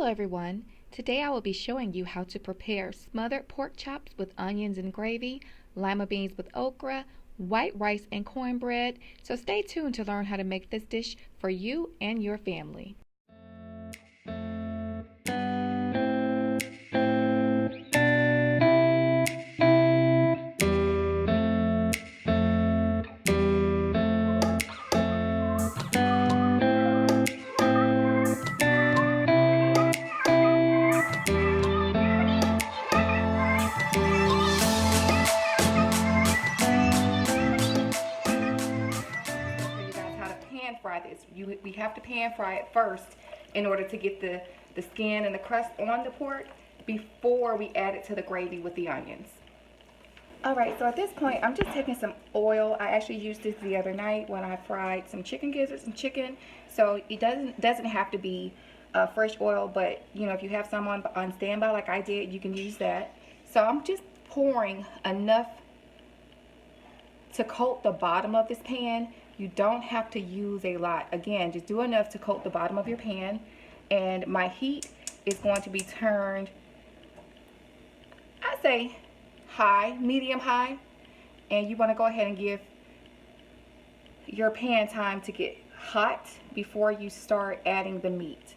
everyone. Today I will be showing you how to prepare smothered pork chops with onions and gravy, lima beans with okra, white rice and cornbread. So stay tuned to learn how to make this dish for you and your family. Fry this. We have to pan fry it first in order to get the skin and the crust on the pork before we add it to the gravy with the onions. Alright, so at this point I'm just taking some oil. I actually used this the other night when I fried some chicken gizzards and chicken. So it doesn't have to be fresh oil, but you know, if you have some on standby like I did, you can use that. So I'm just pouring enough to coat the bottom of this pan. You don't have to use a lot. Again, just do enough to coat the bottom of your pan. And my heat is going to be turned, I say high, medium high. And you want to go ahead and give your pan time to get hot before you start adding the meat.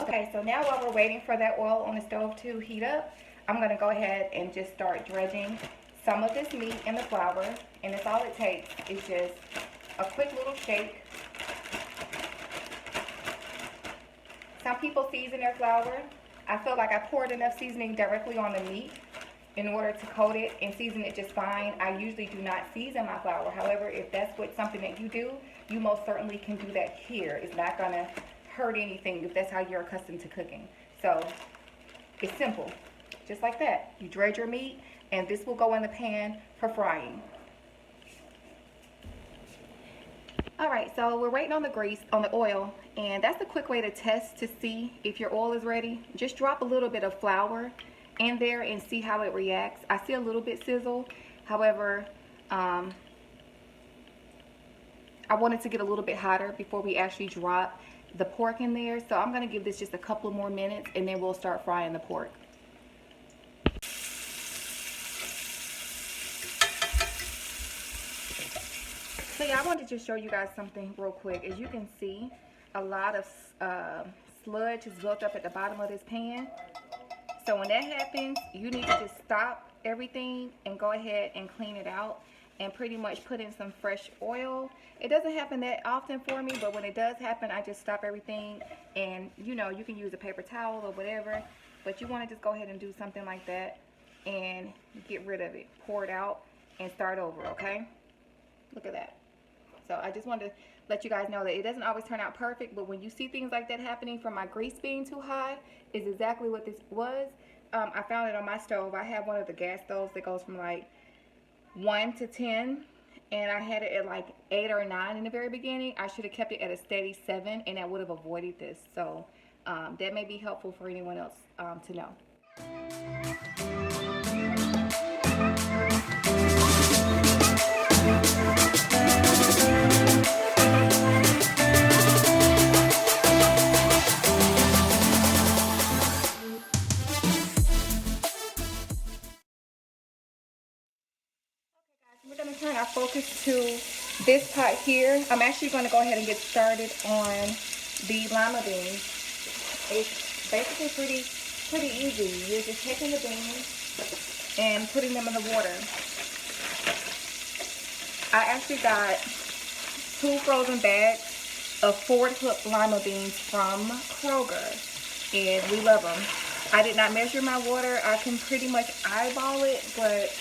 Okay, so now while we're waiting for that oil on the stove to heat up, I'm going to go ahead and just start dredging some of this meat in the flour, and that's all it takes is just a quick little shake. Some people season their flour. I feel like I poured enough seasoning directly on the meat in order to coat it and season it just fine. I usually do not season my flour. However, if that's something that you do, you most certainly can do that here. It's not going to hurt anything if that's how you're accustomed to cooking. So it's simple, just like that. You dredge your meat, and this will go in the pan for frying. Alright, so we're waiting on the oil, and that's a quick way to test to see if your oil is ready. Just drop a little bit of flour in there and see how it reacts. I see a little bit sizzle. However, I wanted to get a little bit hotter before we actually drop the pork in there. So I'm going to give this just a couple more minutes, and then we'll start frying the pork. So yeah, I wanted to just show you guys something real quick. As you can see, a lot of sludge is built up at the bottom of this pan. So when that happens, you need to just stop everything and go ahead and clean it out and pretty much put in some fresh oil. It doesn't happen that often for me, but when it does happen, I just stop everything, and you know, you can use a paper towel or whatever, but you want to just go ahead and do something like that and get rid of it. Pour it out and start over, okay? Look at that. So I just wanted to let you guys know that it doesn't always turn out perfect, but when you see things like that happening from my grease being too high, is exactly what this was. I found it on my stove. I have one of the gas stoves that goes from like 1 to 10, and I had it at like 8 or 9 in the very beginning. I should have kept it at a steady 7, and that would have avoided this. So that may be helpful for anyone else to know. We're going to turn our focus to this pot here. I'm actually going to go ahead and get started on the lima beans. It's basically pretty easy. You're just taking the beans and putting them in the water. I actually got 2 frozen bags of Ford Hook lima beans from Kroger, and we love them. I did not measure my water. I can pretty much eyeball it, but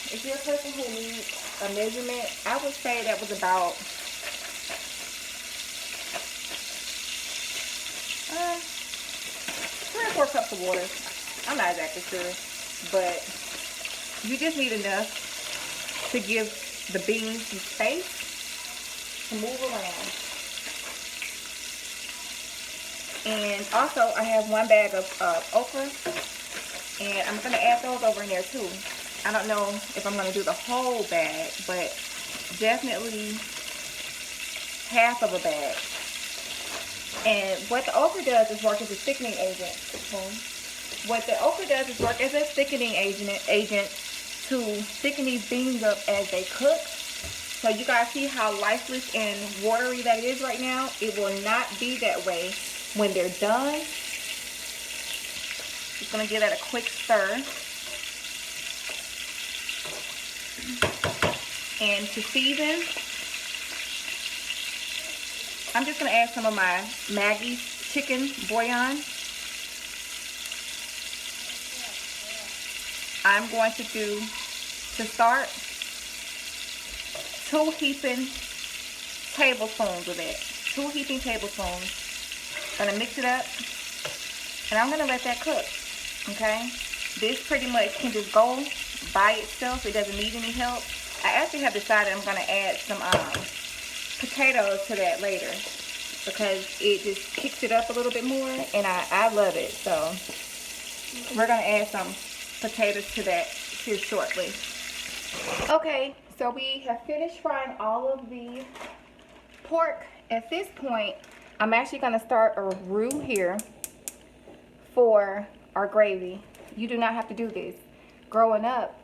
if you're a person who needs a measurement, I would say that was about 3 or 4 cups of water. I'm not exactly sure, but you just need enough to give the beans some space to move around. And also, I have 1 bag of okra, and I'm going to add those over in there too. I don't know if I'm going to do the whole bag, but definitely half of a bag. And what the okra does is work as a thickening agent. What the okra does is work as a thickening agent to thicken these beans up as they cook. So you guys see how lifeless and watery that is right now? It will not be that way when they're done. Just gonna give that a quick stir. And to season, I'm just gonna add some of my Maggie's chicken bouillon. I'm going to do, to start, 2 heaping tablespoons of it. 2 heaping tablespoons. Gonna mix it up, and I'm gonna let that cook. Okay, this pretty much can just go by itself. It doesn't need any help. I actually have decided I'm gonna add some potatoes to that later because it just kicks it up a little bit more, and I love it. So we're gonna add some potatoes to that here shortly. Okay, so we have finished frying all of the pork. At this point, I'm actually gonna start a roux here for our gravy. You do not have to do this. Growing up,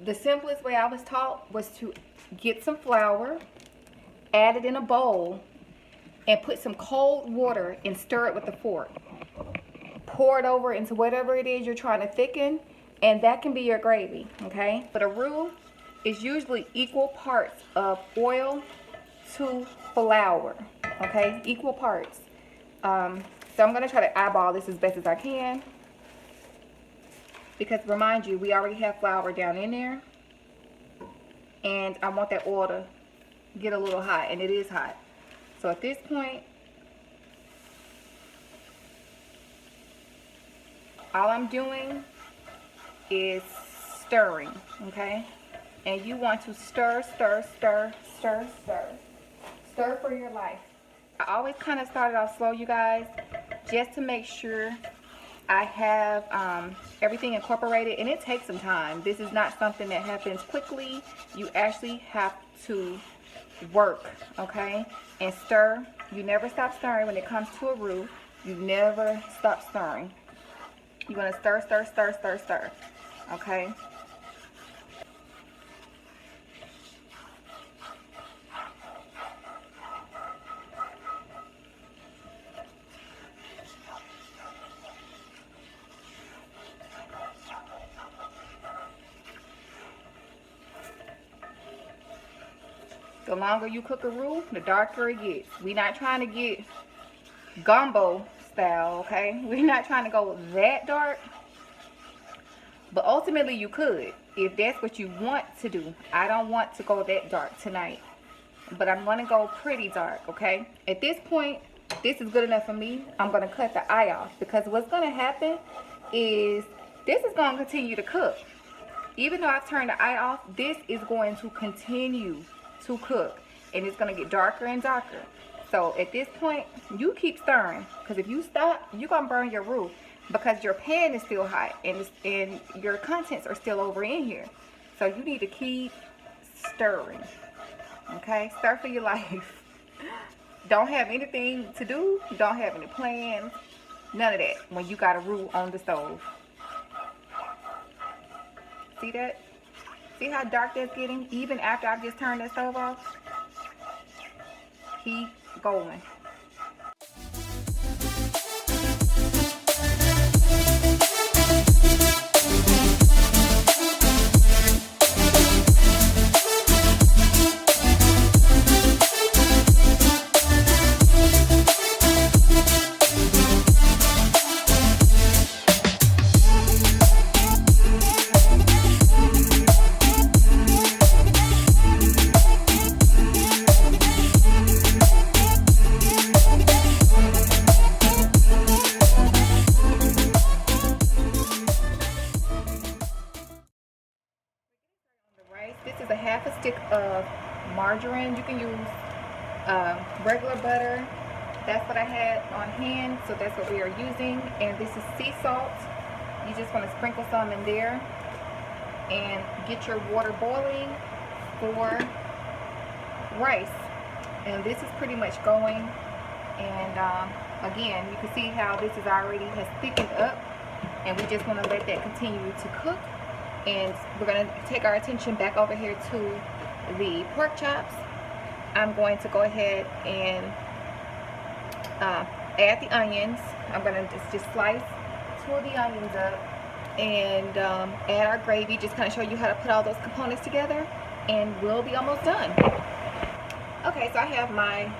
the simplest way I was taught was to get some flour, add it in a bowl, and put some cold water and stir it with a fork. Pour it over into whatever it is you're trying to thicken, and that can be your gravy, okay? But a roux is usually equal parts of oil to flour, okay? Equal parts. So I'm gonna try to eyeball this as best as I can, because remind you, we already have flour down in there, and I want that oil to get a little hot, and it is hot. So at this point, all I'm doing is stirring, okay? And you want to stir, stir, stir, stir, stir. Stir for your life. I always kind of started off slow, you guys, just to make sure I have everything incorporated, and it takes some time. This is not something that happens quickly. You actually have to work, okay? And stir. You never stop stirring when it comes to a roux. You never stop stirring. You want to stir, stir, stir, stir, stir, okay? The longer you cook a roux, the darker it gets. We're not trying to get gumbo style, okay? We're not trying to go that dark. But ultimately you could, if that's what you want to do. I don't want to go that dark tonight, but I'm going to go pretty dark, okay? At this point, this is good enough for me. I'm going to cut the eye off, because what's going to happen is this is going to continue to cook. Even though I've turned the eye off, this is going to continue to cook, and it's going to get darker and darker. So at this point, you keep stirring, because if you stop, you're going to burn your roux, because your pan is still hot, and your contents are still over in here. So you need to keep stirring, okay? Stir for your life. Don't have anything to do, don't have any plans, none of that when you got a roux on the stove. See that? See how dark that's getting even after I've just turned that stove off? Keep going. This is a half a stick of margarine. You can use regular butter. That's what I had on hand, so that's what we are using. And this is sea salt. You just want to sprinkle some in there and get your water boiling for rice. and this is pretty much going. And again, you can see how this is already has thickened up, and we just want to let that continue to cook. And we're going to take our attention back over here to the pork chops. I'm going to go ahead and add the onions. I'm going to just slice 2 of the onions up and add our gravy. Just kind of show you how to put all those components together, and we'll be almost done. Okay, so I have my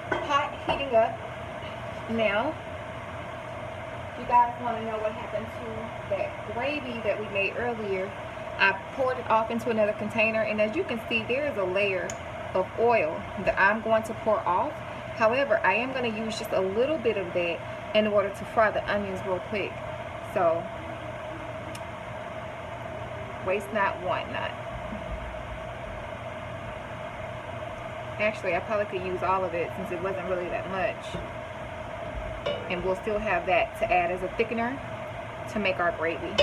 pot heating up now. You guys want to know what happened to that gravy that we made earlier. I poured it off into another container, and as you can see, there is a layer of oil that I'm going to pour off. However, I am going to use just a little bit of that in order to fry the onions real quick. So, waste not, want not. Actually, I probably could use all of it since it wasn't really that much. And we'll still have that to add as a thickener to make our gravy.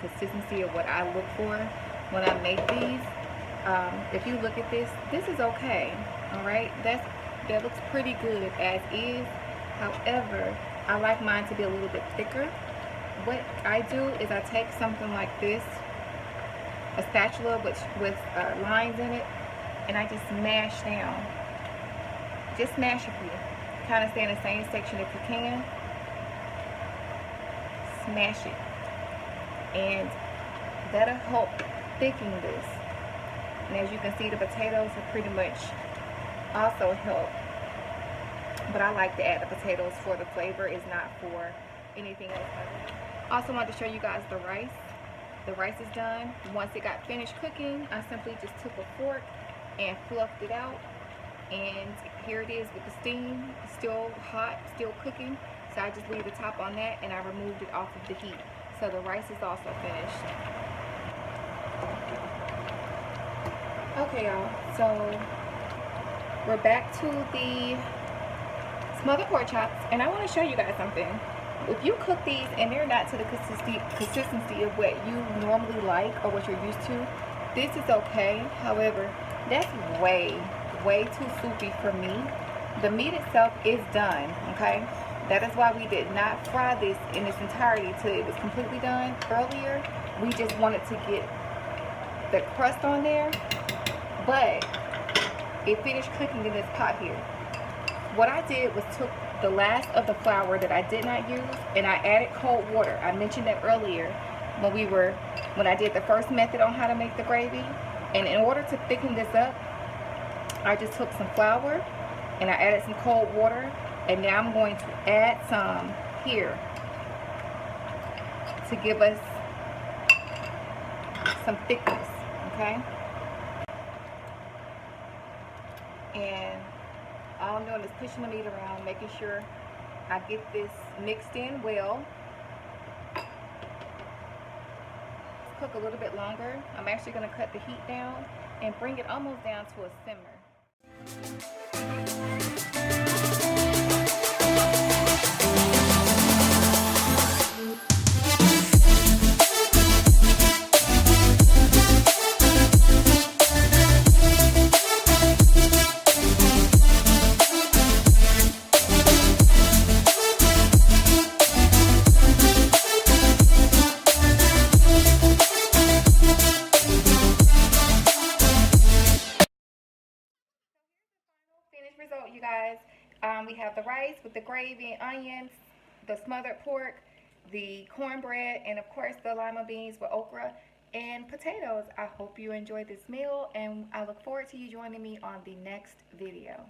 Consistency of what I look for when I make these. If you look at this is okay. All right, that looks pretty good as is. However, I like mine to be a little bit thicker. What I do is I take something like this, a spatula with lines in it, and I just mash down. Just mash a few. Kind of stay in the same section if you can. Smash it. And that'll help thicken this. And as you can see, the potatoes have pretty much also help. But I like to add the potatoes for the flavor, it's not for anything else. Also wanted to show you guys the rice. The rice is done. Once it got finished cooking, I simply just took a fork and fluffed it out. And here it is with the steam, still hot, still cooking. So I just leave the top on that, and I removed it off of the heat. So the rice is also finished. Okay, y'all, so we're back to the smothered pork chops, and I want to show you guys something. If you cook these and they're not to the consistency of what you normally like or what you're used to, this is okay. However, that's way too soupy for me. The meat itself is done, okay? That is why we did not fry this in its entirety till it was completely done earlier. We just wanted to get the crust on there, but it finished cooking in this pot here. What I did was took the last of the flour that I did not use, and I added cold water. I mentioned that earlier when I did the first method on how to make the gravy. And in order to thicken this up, I just took some flour and I added some cold water, and now I'm going to add some here to give us some thickness, okay? And all I'm doing is pushing the meat around, making sure I get this mixed in well. Let's cook a little bit longer. I'm actually going to cut the heat down and bring it almost down to a simmer. Result, you guys. We have the rice with the gravy and onions, the smothered pork, the cornbread, and of course the lima beans with okra and potatoes. I hope you enjoyed this meal, and I look forward to you joining me on the next video.